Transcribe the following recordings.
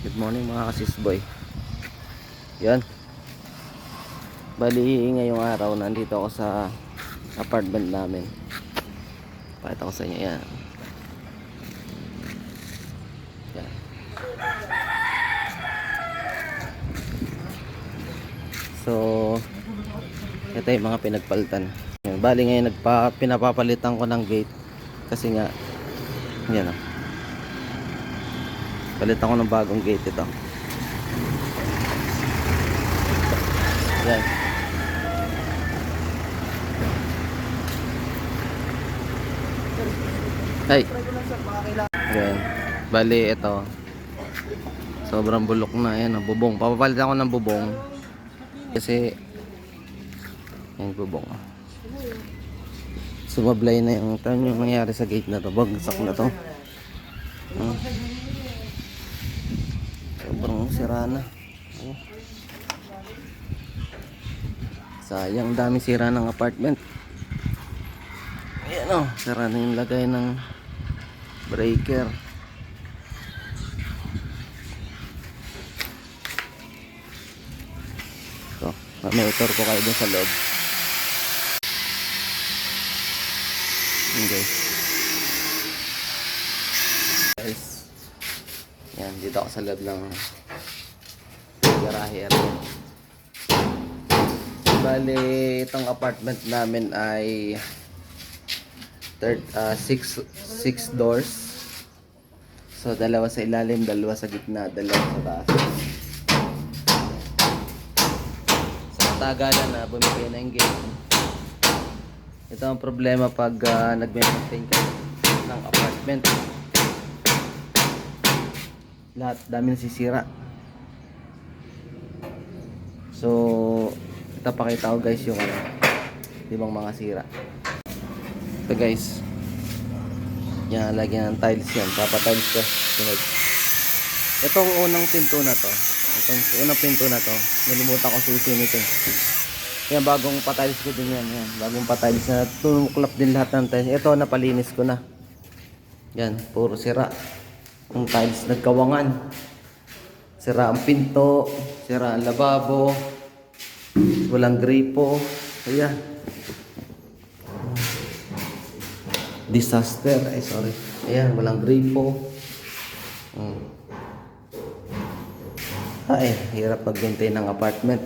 Good morning mga kasisboy. Yan. Bali ngayong araw nandito ako sa apartment namin. Pakita ko sa inyo yan. Yan. So ito yung mga pinagpalitan. Yan. Bali ngayon pinapapalitan ko ng gate. Kasi nga yan o. Palitan ko ng bagong gate ito. Yan. Ay. Yan. Bali ito. Sobrang bulok na yan, bubong. Papapalitan ko ng bubong. Kasi yung bubong. Sumablay na yung nangyari sa gate na to. Bagsak na to. Sobrang sira na. Sayang, dami sira ng apartment. Ayan o, sira na yung lagay ng breaker. So, may-tour ko kayo dun sa loob. Okay. Guys, yan, dito ako sa loob ng garahe area. Bali, itong apartment namin ay 6 doors. So, dalawa sa ilalim, dalawa sa gitna, dalawa sa taas. Sa katagalan na bumigay na yung gate. Ito ang problema pag nag-maintain ka ng apartment. Lahat, dami nasisira. So, ito pakita ko guys yung ibang mga sira. Ito guys. Yan, lagyan ng tiles yan. Papatiles ko. Sunod. Itong unang pinto na to. Nalimutan ko susi nito. Yan, bagong patiles ko din yan. Yan, bagong patiles na tumuklap din lahat ng tiles. Ito, napalinis ko na. Yan, puro sira. Ang tiles nagkawangan. Sira ang pinto. Sira ang lababo. Walang gripo. Ayan. Disaster. Ay, sorry. Ayan, walang gripo. Ay, hirap mag-maintain ng apartment.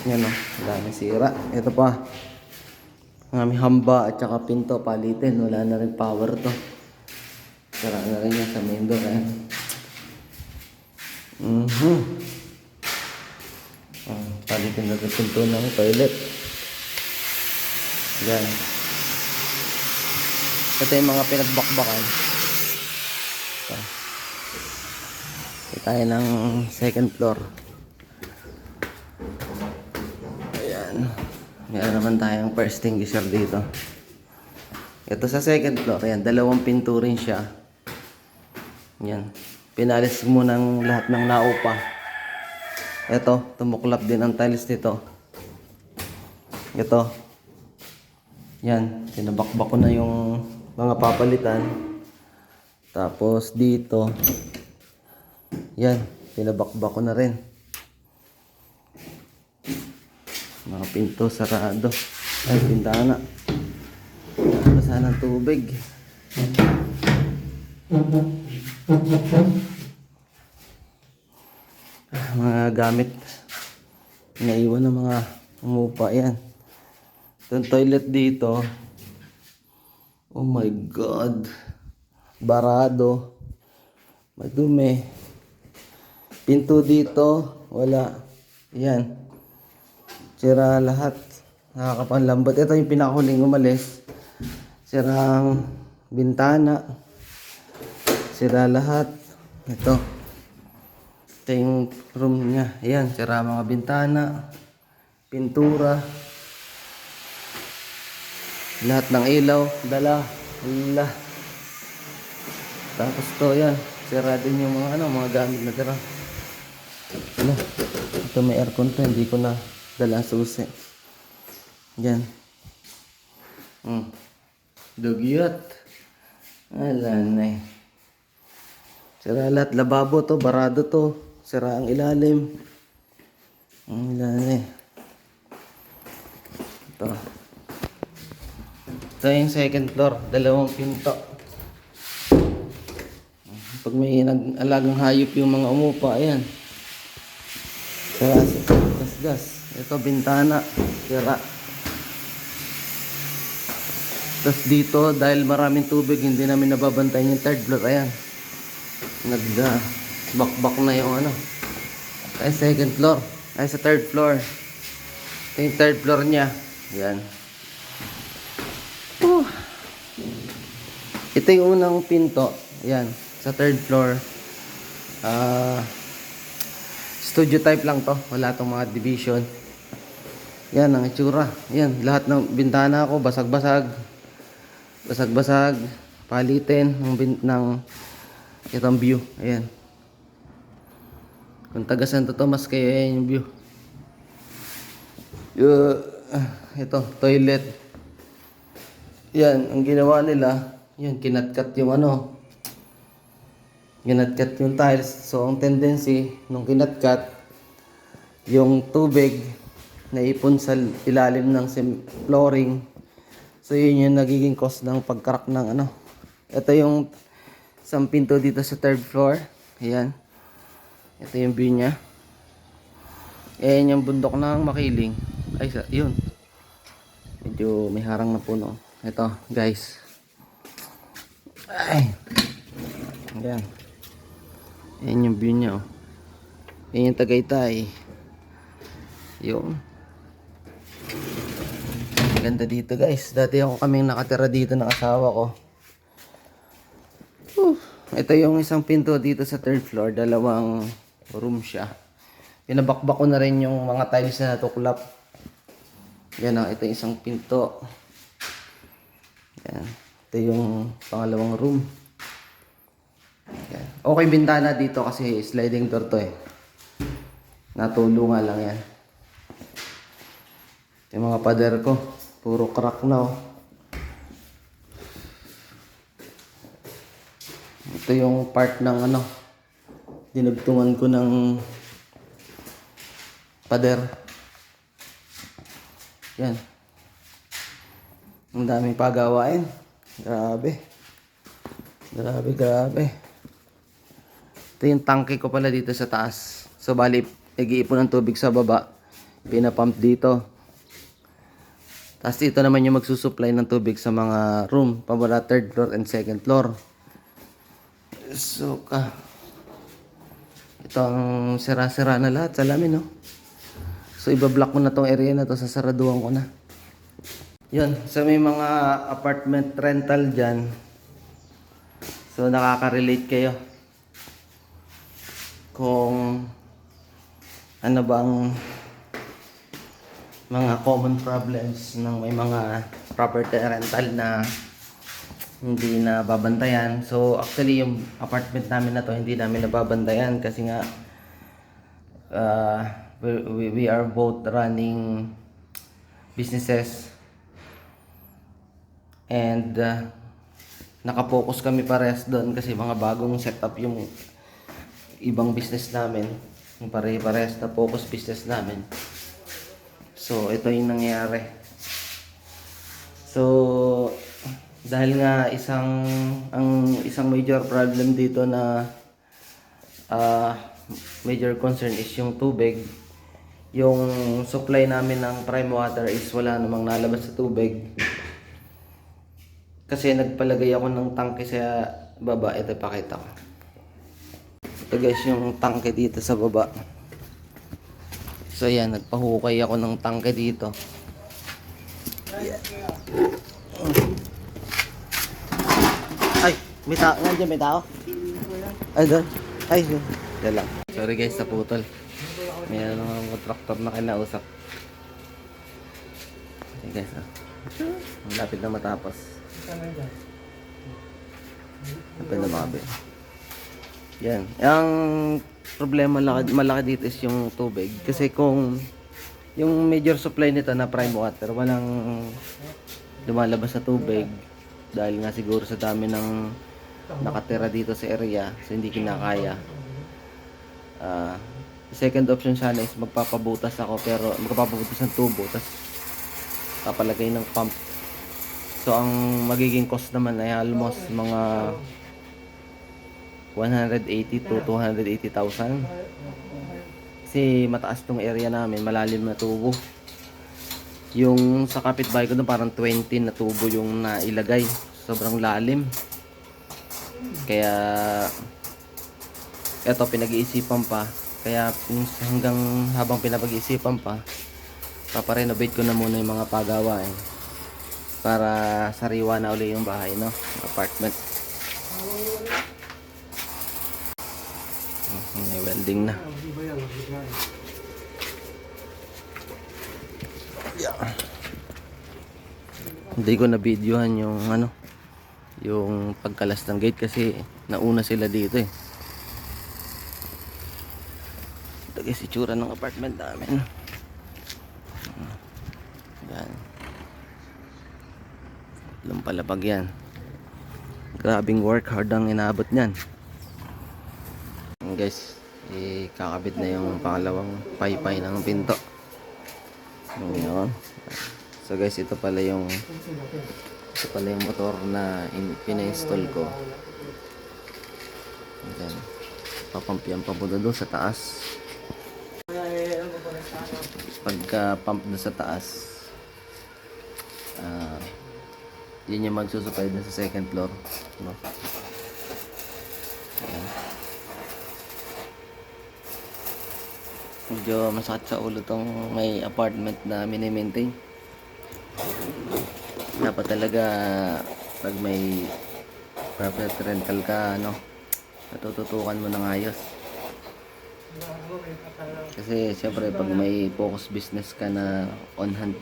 Yan o, dami sira. Ito pa. Ang hamba at saka pinto, palitin. Wala na rin power to. Sira na rin yan sa main door. Ayan. Palitin na rin pinto ng toilet. Yan. Ito yung mga pinagbakbakan. Ito tayo ng second floor. Ayan. Meron naman tayong fire extinguisher dito. Ito sa second floor. Ayan, dalawang pinto rin siya. Ayan. Pinalis mo ng lahat ng naupa. Ito, tumuklap din ang tiles dito. Ito. Yan, tinabakbak ko na yung mga papalitan. Tapos dito. Yan, tinabakbak ko na rin. Mga pinto sarado. Ay, pintana. Basa ng tubig. Mga gamit. Naiwan ng mga umupa. Yan. Itong toilet dito. Oh my God. Barado. Madumi. Pinto dito. Wala. Yan. Sira lahat. Nakakapanlambot. Ito yung pinakahuling umalis. Sira ang bintana. Sira lahat. Ito. Ito yung room niya. Ayan. Sira mga bintana. Pintura. Lahat ng ilaw, dala. Tapos to, yan. Sira din yung mga gamit na tira. Ito may aircon to, hindi ko na dala susi. Yan. Dugyot. Ala na eh. Sira lahat. Lababo to, barado to. Sira ang ilalim. Ang ilalim. Ito. Ito yung second floor. Dalawang pinto. Pag may nag-alagang hayop yung mga umupa, ayan. Sira, gas. Ito, bintana. Sira. Tapos dito, dahil maraming tubig, hindi namin nababantayan yung third floor. Ayan. Bakbak na yung ano. Ay, second floor. Ay, sa third floor. Ito yung third floor niya. Ayan. Ito yung unang pinto. Ayan. Sa third floor. Studio type lang to. Wala tong mga division. Yan ang itsura. Yan. Lahat ng bintana ko basag-basag. Basag-basag. Palitin ng itong view. Ayan. Kung taga Santo Tomas kayo, ayan yung view. Ito, toilet. Yan, ang ginawa nila, yan, kinatkat yung ano. Kinatkat yung tiles. So, ang tendency, nung kinatkat, yung tubig naipon sa ilalim ng flooring. So, yun yung nagiging cause ng pagkarak ng ano. Ito yung isang pinto dito sa third floor. Ayan. Ito yung view niya. Ayan yung bundok ng Makiling. Ay, yun. Medyo may harang na puno. Ito, guys. Ay. Ayan. Ayan yung view niya, oh. Ayan yung Tagaytay. Yung ganda dito, guys. Dati ako kaming nakatira dito ng asawa ko. Ito yung isang pinto dito sa third floor. Dalawang room siya. Pinabakbak ko na rin yung mga tiles na natuklap. Yan o. Ito yung isang pinto. Yan. Ito yung pangalawang room. Yan. Okay bintana dito kasi sliding door to eh. Natulo nga lang yan. Ito yung mga pader ko. Puro crack na oh. Ito yung part ng ano, dinugtungan ko ng pader. Yan. Ang daming pagawain. Grabe. Grabe. Ito yung tangke ko pala dito sa taas. So bali, nag-iipon ng tubig sa baba. Pinapump dito. Tapos ito naman yung magsusupply ng tubig sa mga room. Pabala third floor and second floor. So, ito ang sira-sira na lahat. Salamin, no? So, ibablock ko na tong area na to. Sasaraduhan ko na. Yun. So, may mga apartment rental dyan. So, nakaka-relate kayo. Kung ano bang mga common problems ng may mga property rental na hindi na babantayan. So actually yung apartment namin na to hindi namin nababantayan kasi nga we are both running businesses and nakapokus kami parehas doon kasi mga bagong setup yung ibang business namin, yung parehas na focus business namin. So, ito yung nangyayari. So, dahil nga isang major problem dito na major concern is yung tubig. Yung supply namin ng prime water is wala namang nalabas sa tubig. Kasi nagpalagay ako ng tangke sa baba. Ito, pakita ko. Ito guys, yung tangke dito sa baba. So yan, nagpahukay ako ng tangke dito. Yeah. Ay, may tao. Nandiyan may tao? Ay, doon. Ay, yan lang. Sorry guys, sa putol. May ano, traktor na kinausap. Okay guys, malapit na matapos. Lapit na makabi. Yan. Ang problema malaki dito is yung tubig. Kasi kung yung major supply nito na prime water, walang lumalabas sa tubig. Dahil nga siguro sa dami ng nakatira dito sa area, so hindi kinakaya. Second option sana is magpapabutas ako, pero magpapabutas ng tubo tapos papalagay ng pump. So ang magiging cost naman ay almost mga 180 to 280,000. Kasi mataas tong area namin, malalim na tubo. Yung sa kapitbahay ko doon parang 20 na tubo yung nailagay. Sobrang lalim. Kaya eto pinag-iisipan pa. Kaya hanggang habang pinapag-iisipan pa, paparenovate ko na muna yung mga pagawain para sariwa na uli yung bahay, no? Apartment. May welding na. Yeah. Hindi ko na videohan yung yung pagkalas ng gate kasi nauna sila dito eh. Ito guys, itsura ng apartment namin. Yan. Lumpalapag yan. Grabing work hard ang inabot niyan. Guys, kakabit na yung pangalawang paypay ng pinto. Ngayon. So guys, ito pala yung motor na pina-install ko. Ayan. Papampian pa po doon sa taas. Pagka pump na sa taas, yun yung magsusupply na sa second floor, no? Ayan. Medyo masakit sa ulo tong may apartment na mini-maintain. Dapat talaga pag may private rental ka, natututukan mo ng ayos. Kasi siyempre pag may focus business ka na on hand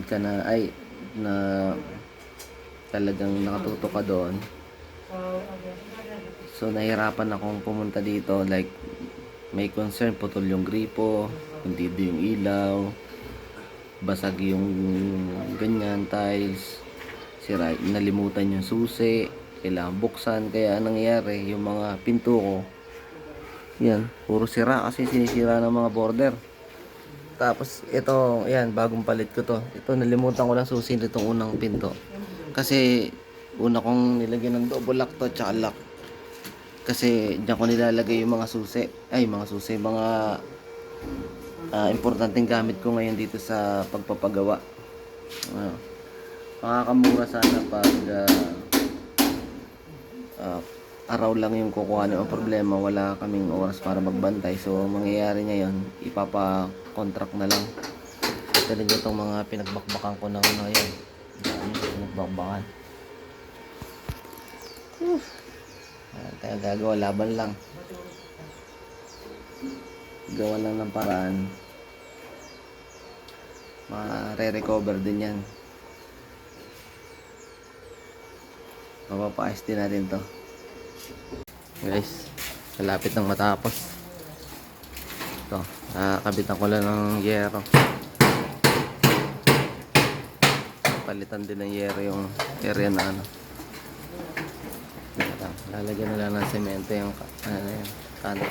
ka na, na talagang nakatuto ka doon. So nahirapan akong pumunta dito, like may concern, putol yung gripo, hindi yung ilaw, basag yung ganyan, tiles, sira, nalimutan yung susi, kailangan buksan. Kaya nangyayari yung mga pinto ko, yan, puro sira kasi sinisira ng mga border. Tapos ito, yan, bagong palit ko to. Ito, nalimutan ko lang susi nitong unang pinto. Kasi una kong nilagyan ng double lock to, tsaka lock. Kasi diyan ko nilalagay yung mga susi. Mga importanteng gamit ko ngayon dito sa pagpapagawa. Makakamura sana pag araw lang yung kukuha. Ang problema, wala kaming oras para magbantay. So mangyayari ngayon, ipapa-contract na lang. Ito rin itong mga pinagbakbakan ko ng yun. Pinagbakbakan. Kaya gagawa, laban lang. Gawa lang ng paraan. Mare-recover din yan. Mapapaayos din natin to. Guys, malapit nang matapos. Ito, kabitan ko lang ng yero. Palitan din ng yero yung area na lalagyan na lang ng semento yung kanto.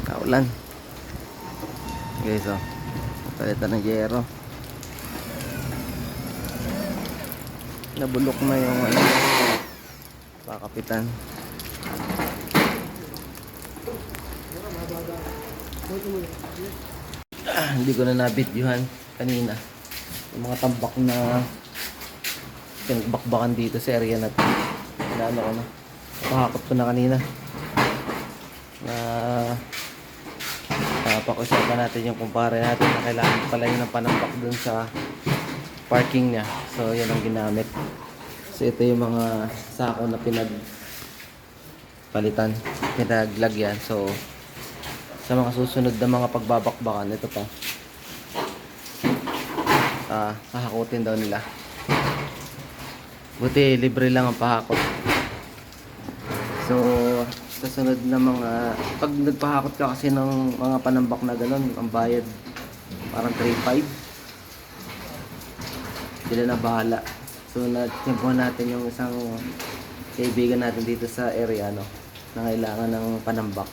Kaulan. Guys, palitan ng yero. Nabulok na yung pakapitan. Hindi ko na nabidyohan kanina yung mga tambak na pinagbakbakan dito sa area na to. Pakakot ko na kanina na pakusapan natin yung kumpare natin na kailangan pala yun ng panambak dun sa parking niya. So yan ang ginamit. So ito yung mga sako na pinaglagyan. So sa mga susunod na mga pagbabakbakan, ito pa, hahakutin daw nila. Buti libre lang ang pahakot. So kasunod na mga, pag nagpahakot ka kasi ng mga panambak na ganun, ang bayad parang 3.5. Sila na bahala. So natsimpuhan natin yung isang kaibigan natin dito sa area, no, na kailangan ng panambak.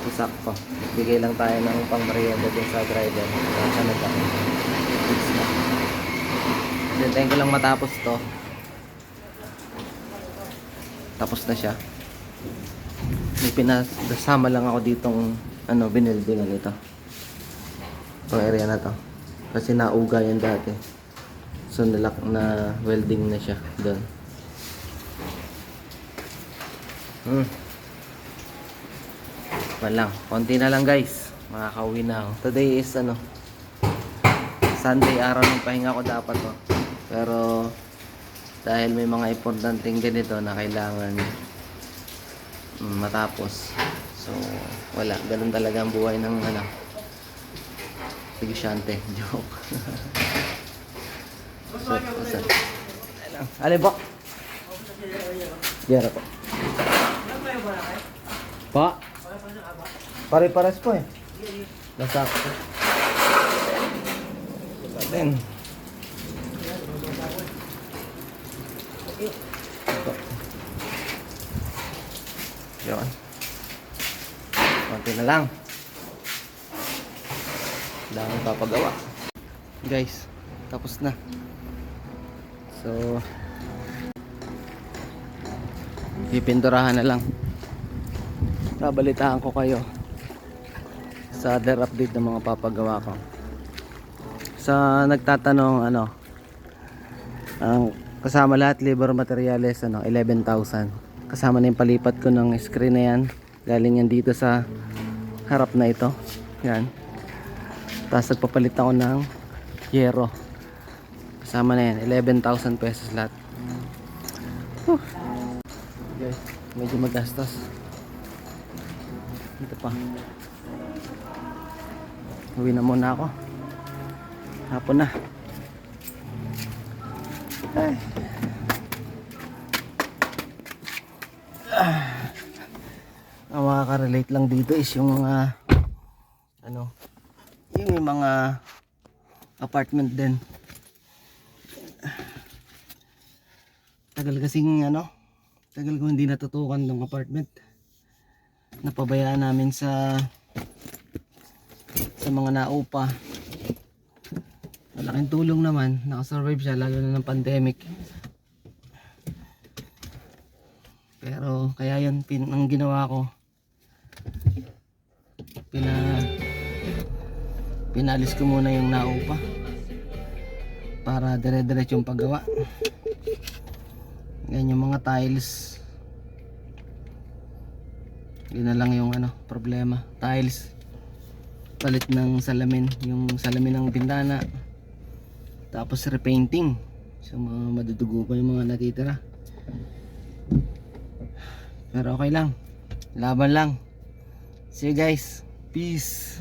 So sakto, bigay lang tayo ng pang merienda din sa driver. Nasa nagkaka fix na. Hintayin ko lang matapos to. Tapos na siya. May pinasama lang ako ditong binildingan ito. Itong area na to. Kasi nauga yan dati. So nilak na welding na siya doon. Walang, konti na lang guys. Makakauwi na ako. Today is Sunday, araw ng pahinga ko dapat to. Pero dahil may mga importanteng ganito na kailangan matapos. So wala, ganun talaga ang buhay ng negosyante. Joke. So, alin po? Diyan po. Pa? Pare-pares po eh. Nasakto. Then yun. Konti na lang. Daming papagawa. Guys, tapos na. So pipinturahan na lang. Babalitaan ko kayo sa other update ng mga papagawa ko. Sa nagtatanong ang kasama lahat labor materials 11,000. Kasama na yung palipat ko ng screen na yan. Galing yan dito sa harap na ito. Yan. Tapos nagpapalit ako ng yero. Kasama na yan, 11,000 pesos lahat. Guys, medyo magastos. Ito pa. Uwi na muna ako. Hapon na. Ay. Ang makaka-relate lang dito is yung mga yung mga apartment din. Tagal kasing tagal ko hindi natutukan ng apartment. Napabayaan namin sa mga naupa. Malaking tulong naman, nakasurvive siya lalo na ng pandemic. Pero kaya yun, ang ginawa ko, pinalis ko muna yung naupa para dire-diretso yung paggawa. Yan yung mga tiles. Yun na lang yung problema. Tiles, palit ng salamin, yung salamin ng bintana, tapos repainting. So madudugo pa yung mga natitira. Pero okay lang, laban lang. See you guys, peace.